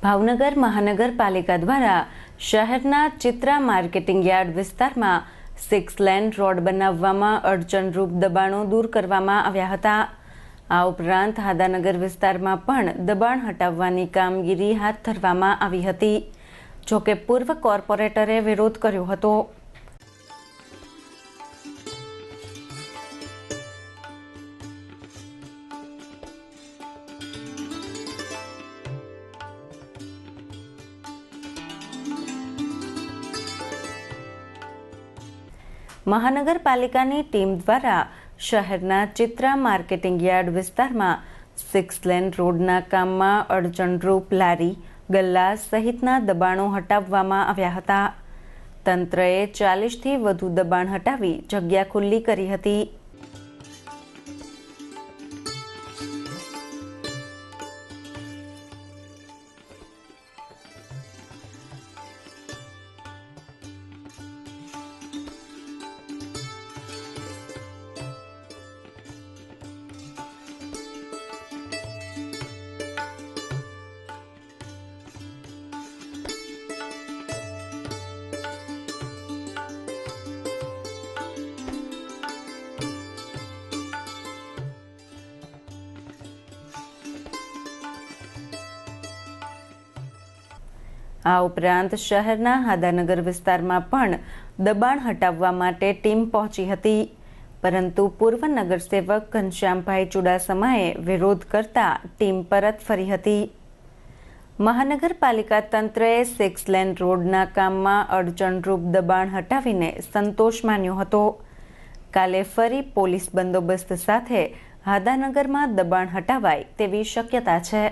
ભાવનગર મહાનગરપાલિકા દ્વારા શહેરના ચિત્રા માર્કેટિંગ યાર્ડ વિસ્તારમાં 6 લેન રોડ બનાવવામાં અડચણરૂપ દબાણો દૂર કરવામાં આવ્યા હતા। આ ઉપરાંત હાદાનગર વિસ્તારમાં પણ દબાણ હટાવવાની કામગીરી હાથ ધરવામાં આવી હતી, જોકે પૂર્વ કોર્પોરેટરે વિરોધ કર્યો હતો। મહાનગરપાલિકાની ટીમ દ્વારા શહેરના ચિત્રા માર્કેટિંગ યાર્ડ વિસ્તારમાં 6 લેન રોડના કામમાં અડચણરૂપ લારી, ગલ્લા સહિતના દબાણો હટાવવામાં આવ્યા હતા। તંત્રએ 40થી વધુ દબાણ હટાવી જગ્યા ખુલ્લી કરી હતી। આ ઉપરાંત શહેરના હાદાનગર વિસ્તારમાં પણ દબાણ હટાવવા માટે ટીમ પહોંચી હતી, પરંતુ પૂર્વ નગરસેવક ઘનશ્યામભાઈ ચુડાસમાએ વિરોધ કરતા ટીમ પરત ફરી હતી। મહાનગરપાલિકા તંત્રએ 6 લેન રોડના કામમાં અડચણરૂપ દબાણ હટાવીને સંતોષ માન્યો હતો। કાલે ફરી પોલીસ બંદોબસ્ત સાથે હાદાનગરમાં દબાણ હટાવાય તેવી શક્યતા છે।